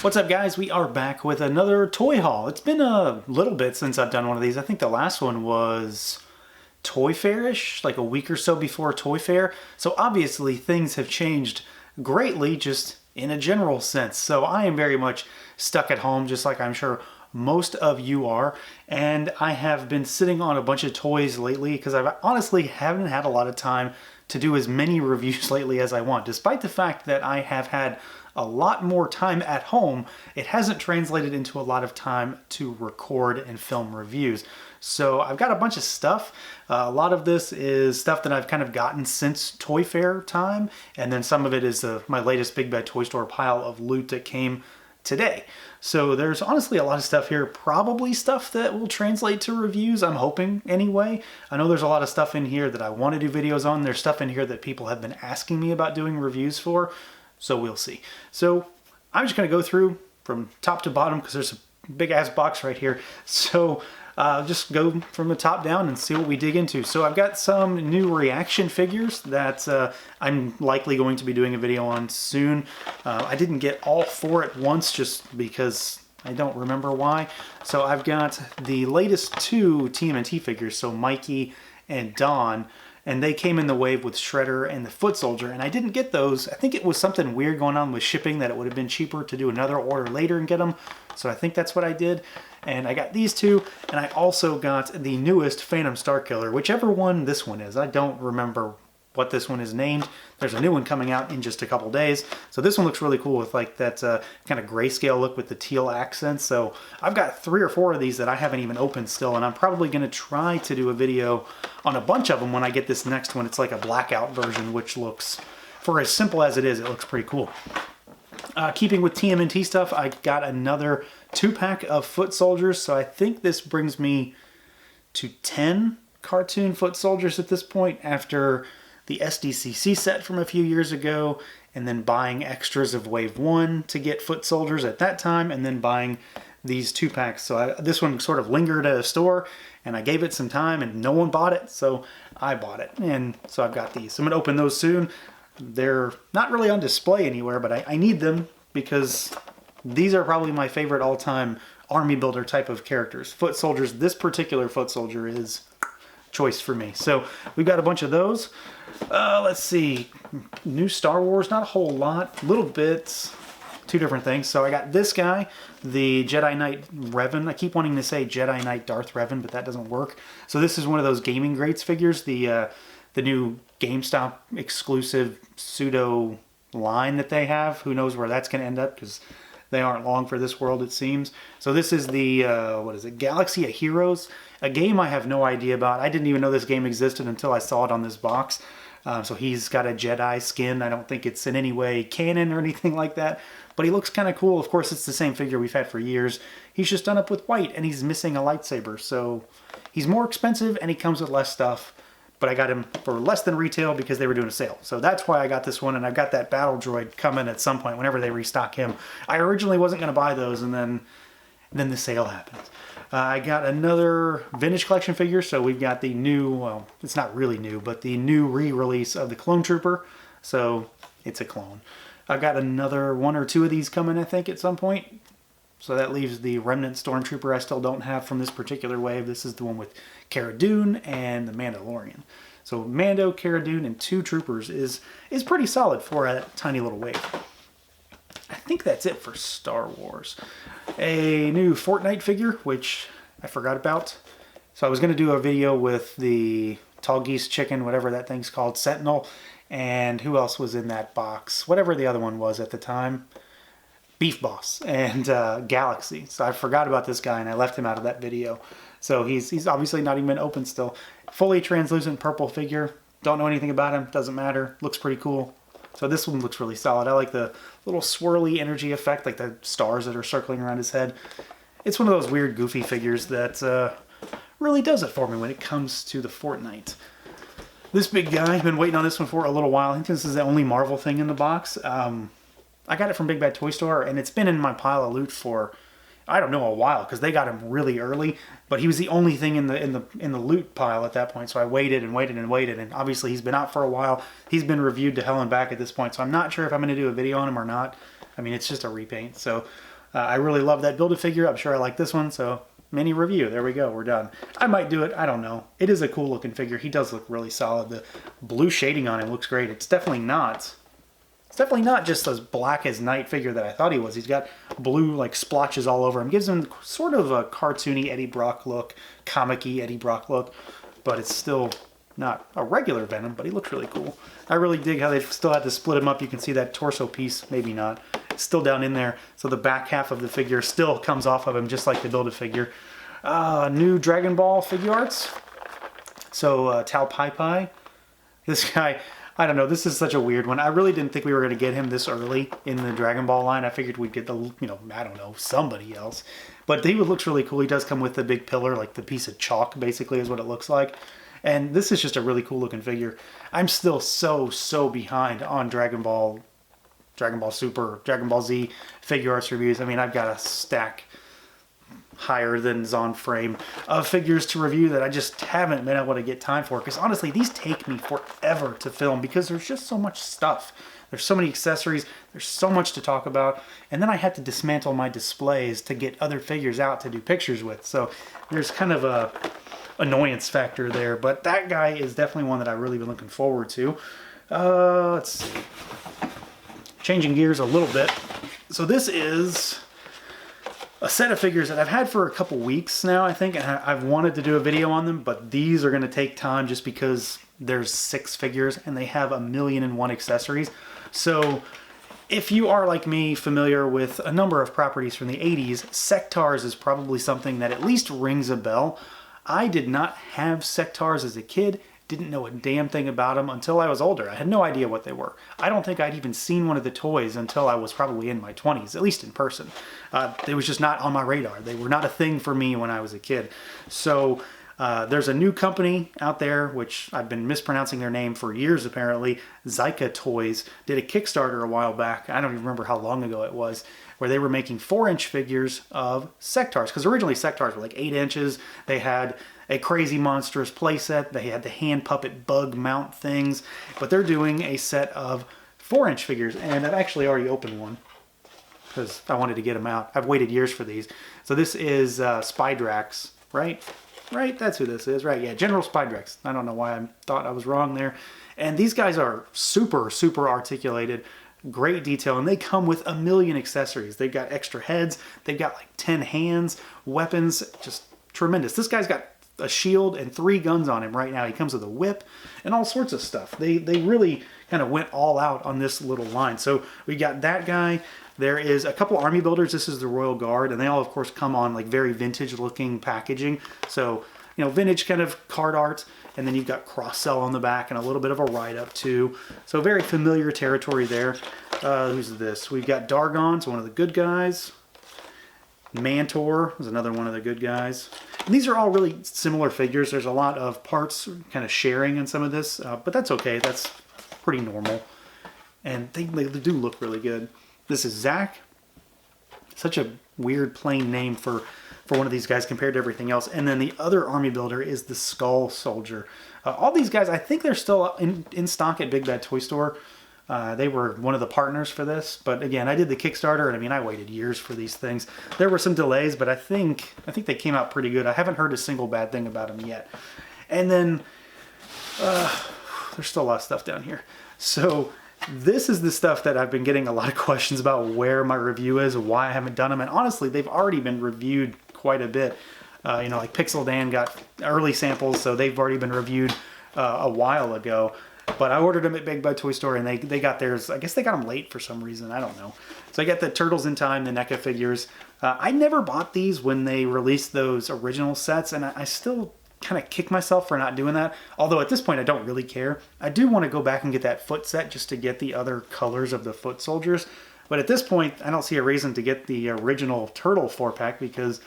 What's up, guys? We are back with another toy haul. It's been a little bit since I've done one of these. I think the last one was Toy Fair-ish, like a week or so before Toy Fair. So obviously things have changed greatly just in a general sense. So I am very much stuck at home, just like I'm sure most of you are. And I have been sitting on a bunch of toys lately because I honestly haven't had a lot of time to do as many reviews lately as I want. Despite the fact that I have had a lot more time at home, it hasn't translated into a lot of time to record and film reviews. So I've got a bunch of stuff. A lot of this is stuff that I've kind of gotten since Toy Fair time, and then some of it is my latest Big Bad Toy Store pile of loot that came today. So there's honestly a lot of stuff here, probably stuff that will translate to reviews, I'm hoping anyway. I know there's a lot of stuff in here that I want to do videos on. There's stuff in here that people have been asking me about doing reviews for. So we'll see. So I'm just going to go through from top to bottom because there's a big ass box right here. So just go from the top down and see what we dig into. So I've got some new reaction figures that I'm likely going to be doing a video on soon. I didn't get all four at once just because I don't remember why. So I've got the latest two TMNT figures, so Mikey and Don. And they came in the wave with Shredder and the Foot Soldier, and I didn't get those. I think it was something weird going on with shipping that it would have been cheaper to do another order later and get them. So I think that's what I did. And I got these two, and I also got the newest Phantom Starkiller, whichever one this one is. I don't remember what this one is named. There's a new one coming out in just a couple days. So this one looks really cool with like that kind of grayscale look with the teal accents. So I've got 3 or 4 of these that I haven't even opened still, and I'm probably going to try to do a video on a bunch of them when I get this next one. It's like a blackout version, which looks, for as simple as it is, it looks pretty cool. Keeping with TMNT stuff, I got another 2-pack of Foot Soldiers. So I think this brings me to 10 cartoon Foot Soldiers at this point after the SDCC set from a few years ago, and then buying extras of Wave 1 to get Foot Soldiers at that time, and then buying these 2-packs. So this one sort of lingered at a store, and I gave it some time, and no one bought it, so I bought it. And so I've got these. So I'm going to open those soon. They're not really on display anywhere, but I need them because these are probably my favorite all-time army builder type of characters. Foot Soldiers, this particular Foot Soldier is choice for me. So we've got a bunch of those. Let's see, new Star Wars, not a whole lot, little bits, 2 different things. So I got this guy, the Jedi Knight Revan. I keep wanting to say Jedi Knight Darth Revan, but that doesn't work. So this is one of those Gaming Greats figures, the new GameStop exclusive pseudo line that they have. Who knows where that's going to end up because they aren't long for this world, it seems. So this is the, what is it, Galaxy of Heroes, a game I have no idea about. I didn't even know this game existed until I saw it on this box. So he's got a Jedi skin. I don't think it's in any way canon or anything like that, but he looks kind of cool. Of course, it's the same figure we've had for years. He's just done up with white, and he's missing a lightsaber. So he's more expensive, and he comes with less stuff. But I got him for less than retail because they were doing a sale. So that's why I got this one, and I've got that Battle Droid coming at some point whenever they restock him. I originally wasn't going to buy those, and then the sale happens. I got another Vintage Collection figure, so we've got the new, well, it's not really new, but the new re-release of the Clone Trooper. So it's a clone. I've got another 1 or 2 of these coming, I think, at some point. So that leaves the Remnant Stormtrooper I still don't have from this particular wave. This is the one with Cara Dune and the Mandalorian. So Mando, Cara Dune, and 2 troopers is pretty solid for a tiny little wave. I think that's it for Star Wars. A new Fortnite figure, which I forgot about. So I was going to do a video with the Tall Geese Chicken, whatever that thing's called, Sentinel, and who else was in that box? Whatever the other one was at the time. Beef Boss and Galaxy. So I forgot about this guy and I left him out of that video. So he's obviously not even open still. Fully translucent purple figure. Don't know anything about him. Doesn't matter. Looks pretty cool. So this one looks really solid. I like the little swirly energy effect, like the stars that are circling around his head. It's one of those weird, goofy figures that really does it for me when it comes to the Fortnite. This big guy, I've been waiting on this one for a little while. I think this is the only Marvel thing in the box. I got it from Big Bad Toy Store, and it's been in my pile of loot for, I don't know, a while, because they got him really early. But he was the only thing in the loot pile at that point, so I waited and waited and waited, and obviously he's been out for a while. He's been reviewed to hell and back at this point, so I'm not sure if I'm going to do a video on him or not. I mean, it's just a repaint, so I really love that Build-A-Figure. I'm sure I like this one, so mini review. There we go. We're done. I might do it. I don't know. It is a cool looking figure. He does look really solid. The blue shading on him looks great. It's definitely not just as black as night figure that I thought he was. He's got blue like splotches all over him. Gives him sort of a cartoony Eddie Brock look, comic-y Eddie Brock look, but it's still not a regular Venom, but he looks really cool. I really dig how they still had to split him up. You can see that torso piece, maybe not. It's still down in there, so the back half of the figure still comes off of him just like the Build-A-Figure. New Dragon Ball figure arts. So Tao Pai Pai. This guy, I don't know, this is such a weird one. I really didn't think we were going to get him this early in the Dragon Ball line. I figured we'd get the, you know, I don't know, somebody else. But he looks really cool. He does come with the big pillar, like the piece of chalk, basically, is what it looks like. And this is just a really cool looking figure. I'm still so behind on Dragon Ball Super, Dragon Ball Z figure arts reviews. I mean, I've got a stack higher than Zon Frame of figures to review that I just haven't been able to get time for. Because honestly, these take me forever to film because there's just so much stuff. There's so many accessories. There's so much to talk about. And then I had to dismantle my displays to get other figures out to do pictures with. So there's kind of a annoyance factor there. But that guy is definitely one that I've really been looking forward to. Let's see. Changing gears a little bit. So this is a set of figures that I've had for a couple weeks now, I think, and I've wanted to do a video on them, but these are going to take time just because there's 6 figures and they have 1,000,001 accessories. So if you are, like me, familiar with a number of properties from the 80s, Sectars is probably something that at least rings a bell. I did not have Sectars as a kid. Didn't know a damn thing about them until I was older. I had no idea what they were. I don't think I'd even seen one of the toys until I was probably in my 20s, at least in person. It was just not on my radar. They were not a thing for me when I was a kid. So there's a new company out there, which I've been mispronouncing their name for years apparently. Zyka Toys did a Kickstarter a while back. I don't even remember how long ago it was, where they were making 4-inch figures of Sectars. Because originally Sectars were like 8 inches. They had a crazy monstrous playset. They had the hand puppet bug mount things, but they're doing a set of 4-inch figures, and I've actually already opened one because I wanted to get them out. I've waited years for these. So this is Spydrax, right? Right, that's who this is, right? Yeah, General Spydrax. I don't know why I thought I was wrong there. And these guys are super articulated, great detail, and they come with 1,000,000 accessories. They've got extra heads, they've got like 10 hands, weapons, just tremendous. This guy's got a shield and 3 guns on him right now. He comes with a whip and all sorts of stuff. They really kind of went all out on this little line. So we got that guy. There is a couple army builders. This is the Royal Guard, and they all, of course, come on like very vintage-looking packaging. So, you know, vintage kind of card art, and then you've got cross-sell on the back and a little bit of a write-up too. So very familiar territory there. Who's this? We've got Dargon's one of the good guys. Mantor is another one of the good guys. And these are all really similar figures. There's a lot of parts kind of sharing in some of this, but that's okay. That's pretty normal. And they do look really good. This is Zach. Such a weird plain name for one of these guys compared to everything else. And then the other army builder is the Skull Soldier. All these guys, I think they're still in stock at Big Bad Toy Store. They were one of the partners for this, but again, I did the Kickstarter, and I mean, I waited years for these things. There were some delays, but I think they came out pretty good. I haven't heard a single bad thing about them yet. And then there's still a lot of stuff down here. So this is the stuff that I've been getting a lot of questions about where my review is, why I haven't done them, and honestly, they've already been reviewed quite a bit. You know, like Pixel Dan got early samples, so they've already been reviewed a while ago. But I ordered them at Big Bad Toy Store, and they got theirs. I guess they got them late for some reason. I don't know. So I got the Turtles in Time, the NECA figures. I never bought these when they released those original sets, and I still kind of kick myself for not doing that. Although at this point, I don't really care. I do want to go back and get that foot set just to get the other colors of the foot soldiers. But at this point, I don't see a reason to get the original Turtle 4-pack because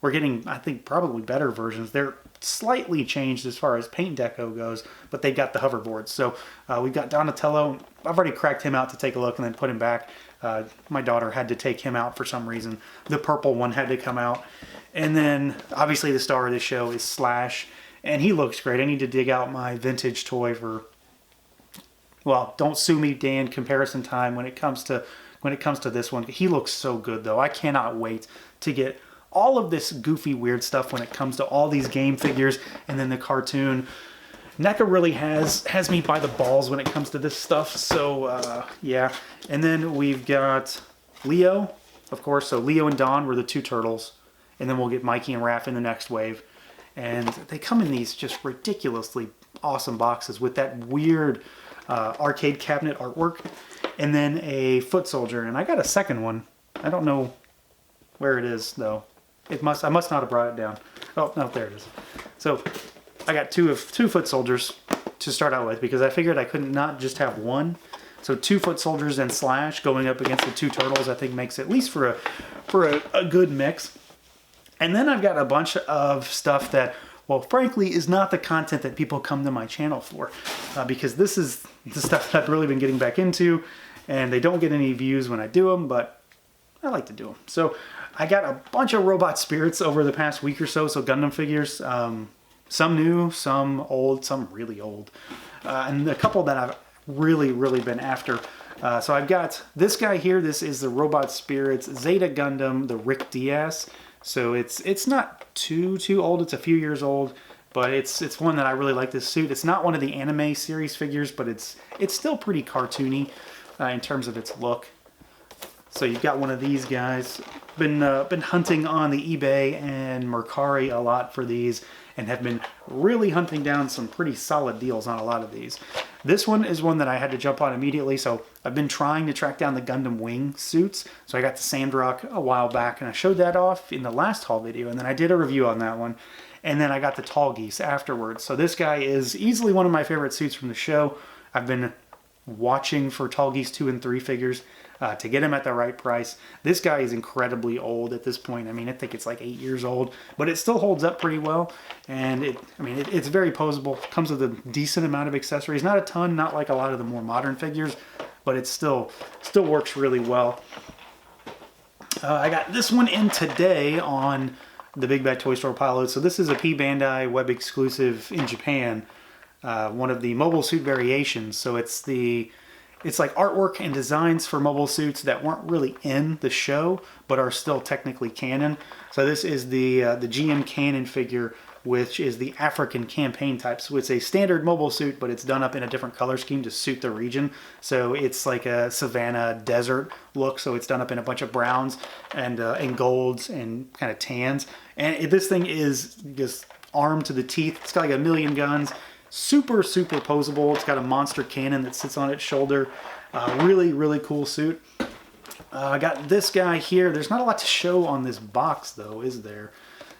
we're getting, I think, probably better versions. They're slightly changed as far as paint deco goes, but they got the hoverboards. So we've got Donatello. I've already cracked him out to take a look and then put him back. My daughter had to take him out for some reason. The purple one had to come out. And then obviously the star of the show is Slash, and he looks great. I need to dig out my vintage toy for, well, don't sue me, Dan, comparison time when it comes to when it comes to this one. He looks so good though. I cannot wait to get all of this goofy weird stuff when it comes to all these game figures and then the cartoon. NECA really has me by the balls when it comes to this stuff. So yeah. And then we've got Leo, of course. So Leo and Don were the two turtles. And then we'll get Mikey and Raph in the next wave. And they come in these just ridiculously awesome boxes with that weird arcade cabinet artwork. And then a foot soldier. And I got a second one. I don't know where it is though. I must not have brought it down. Oh, no, there it is. So I got two foot soldiers to start out with because I figured I couldn't not just have one. So 2 foot soldiers and Slash going up against the 2 turtles, I think makes at least for a good mix. And then I've got a bunch of stuff that, well, frankly, is not the content that people come to my channel for, because this is the stuff that I've really been getting back into, and they don't get any views when I do them, but I like to do them. So I got a bunch of robot spirits over the past week or so Gundam figures. Some new, some old, some really old. And a couple that I've really been after. So I've got this guy here. This is the Robot Spirits Zeta Gundam, the Rick Diaz. So it's not too old. It's a few years old, but it's one that I really like this suit. It's not one of the anime series figures, but it's still pretty cartoony in terms of its look. So you've got one of these guys. Been hunting on the eBay and Mercari a lot for these, and have been really hunting down some pretty solid deals on a lot of these. This one is one that I had to jump on immediately, so I've been trying to track down the Gundam Wing suits. So I got the Sandrock a while back, and I showed that off in the last haul video, and then I did a review on that one. And then I got the Tall Geese afterwards. So this guy is easily one of my favorite suits from the show. I've been watching for Tall Geese 2 and 3 figures to get him at the right price. This guy is incredibly old at this point. I mean, I think it's like 8 years old, but it still holds up pretty well. And it's very posable. Comes with a decent amount of accessories. Not a ton, not like a lot of the more modern figures, but it still works really well. I got this one in today on the Big Bad Toy Store pile load. So this is a P Bandai web exclusive in Japan. One of the mobile suit variations. So it's like artwork and designs for mobile suits that weren't really in the show, but are still technically canon. So this is the GM canon figure, which is the African campaign type. So it's a standard mobile suit, but it's done up in a different color scheme to suit the region. So it's like a savanna desert look. So it's done up in a bunch of browns and golds and kind of tans. And this thing is just armed to the teeth. It's got like a million guns. Super posable. It's got a monster cannon that sits on its shoulder. Really cool suit. I got this guy here. There's not a lot to show on this box though, is there?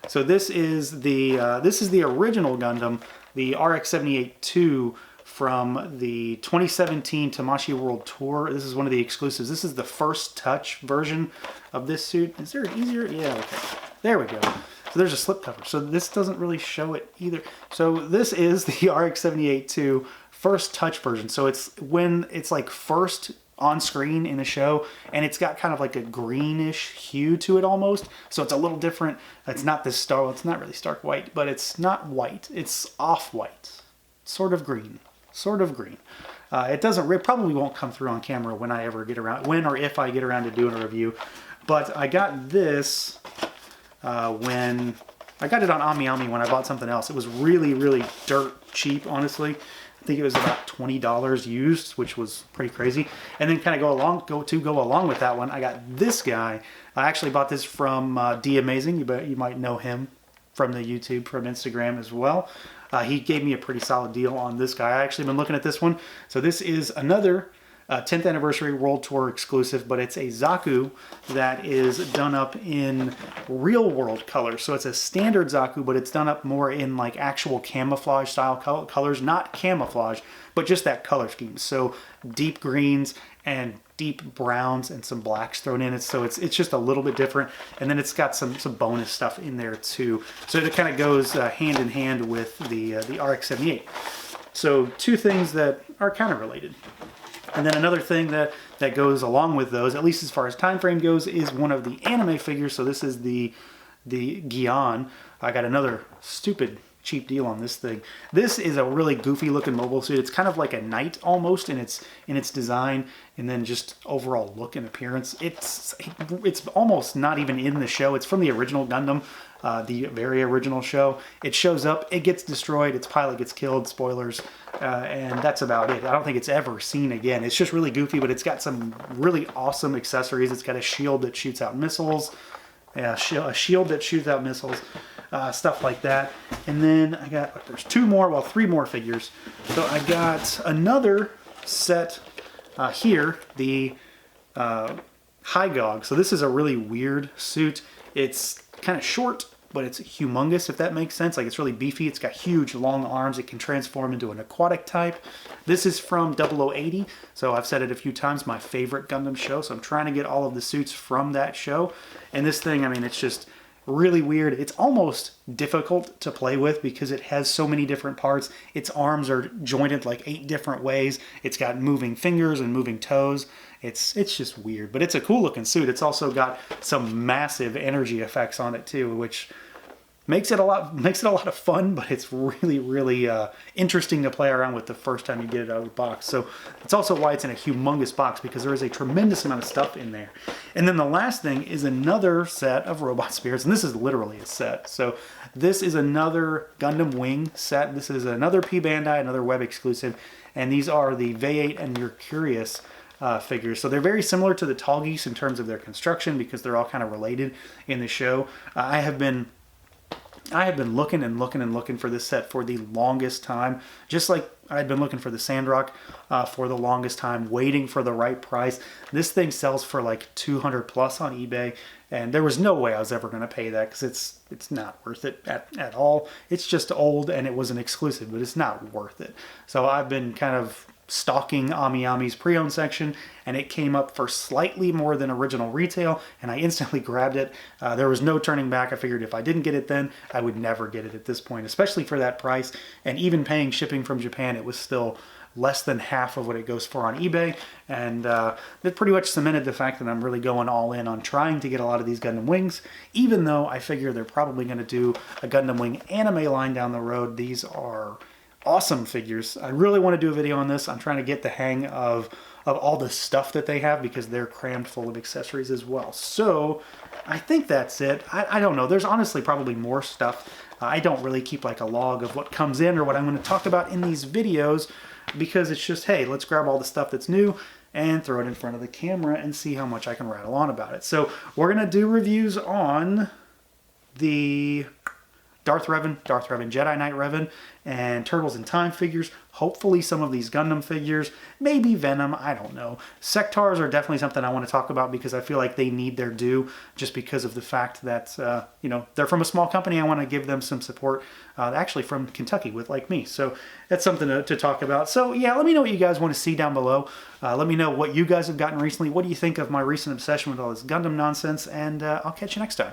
So this is the original Gundam, the RX-78-2 from the 2017 Tamashii World Tour. This is one of the exclusives. This is the first touch version of this suit. Is there an easier? Yeah, okay. There we go. So there's a slipcover. So this doesn't really show it either. So this is the RX-78-2 first touch version. So it's when it's like first on screen in a show, and it's got kind of like a greenish hue to it almost. So it's a little different. It's not this it's not really stark white, but it's not white. It's off-white. Sort of green. It probably won't come through on camera when or if I get around to doing a review. But I got this when I got it on AmiAmi when I bought something else. It was really dirt cheap, honestly. I think it was about $20 used, which was pretty crazy. And then kind of go along with that one, I got this guy. I actually bought this from D Amazing. You might know him from the YouTube, from Instagram as well. He gave me a pretty solid deal on this guy. I actually been looking at this one. So this is another 10th Anniversary World Tour exclusive, but it's a Zaku that is done up in real world colors. So it's a standard Zaku, but it's done up more in like actual camouflage style colors, not camouflage, but just that color scheme. So deep greens and deep browns and some blacks thrown in it. So it's just a little bit different. And then it's got some bonus stuff in there too. So it kind of goes hand in hand with the RX-78. So two things that are kind of related. And then another thing that goes along with those, at least as far as time frame goes, is one of the anime figures. So this is the Gion. I got another stupid cheap deal on this thing. This is a really goofy looking mobile suit. It's kind of like a knight almost in its design, and then just overall look and appearance. It's almost not even in the show. It's from the original Gundam, the very original show. It shows up, it gets destroyed, its pilot gets killed, spoilers, and that's about it. I don't think it's ever seen again. It's just really goofy, but it's got some really awesome accessories. It's got a shield that shoots out missiles, a shield that shoots out missiles, stuff like that. And then I got, there's three more figures. So I got another set here, the Hygog. So this is a really weird suit. It's kind of short, but it's humongous, if that makes sense. Like, it's really beefy. It's got huge, long arms. It can transform into an aquatic type. This is from 0080, so I've said it a few times, my favorite Gundam show, so I'm trying to get all of the suits from that show. And this thing, I mean, it's just really weird. It's almost difficult to play with because it has so many different parts. Its arms are jointed like 8 different ways. It's got moving fingers and moving toes. It's just weird, but it's a cool looking suit. It's also got some massive energy effects on it too, which makes it a lot of fun, but it's really interesting to play around with the first time you get it out of the box. So it's also why it's in a humongous box, because there is a tremendous amount of stuff in there. And then the last thing is another set of robot spirits, and this is literally a set. So this is another Gundam Wing set. This is another P Bandai, another web exclusive, and these are the V8 and Mercurius figures. So they're very similar to the Tallgeese in terms of their construction, because they're all kind of related in the show. I have been looking and looking for this set for the longest time, just like I'd been looking for the Sandrock for the longest time, waiting for the right price. This thing sells for like 200 plus on eBay, and there was no way I was ever going to pay that, because it's not worth it at all. It's just old, and it was an exclusive, but it's not worth it. So I've been kind of stalking AmiAmi's pre-owned section, and it came up for slightly more than original retail, and I instantly grabbed it. There was no turning back. I figured if I didn't get it then, I would never get it at this point, especially for that price. And even paying shipping from Japan, it was still less than half of what it goes for on eBay, and that pretty much cemented the fact that I'm really going all in on trying to get a lot of these Gundam Wings, even though I figure they're probably going to do a Gundam Wing anime line down the road. These are awesome figures. I really want to do a video on this. I'm trying to get the hang of all the stuff that they have, because they're crammed full of accessories as well. So I think that's it. I don't know. There's honestly probably more stuff. I don't really keep like a log of what comes in or what I'm going to talk about in these videos, because it's just, hey, let's grab all the stuff that's new and throw it in front of the camera and see how much I can rattle on about it. So we're going to do reviews on the Darth Revan Jedi Knight Revan, and Turtles in Time figures, hopefully some of these Gundam figures, maybe Venom, I don't know. Sectars are definitely something I want to talk about, because I feel like they need their due, just because of the fact that, you know, they're from a small company. I want to give them some support, actually from Kentucky with like me. So that's something to talk about. So yeah, let me know what you guys want to see down below. Let me know what you guys have gotten recently. What do you think of my recent obsession with all this Gundam nonsense? And I'll catch you next time.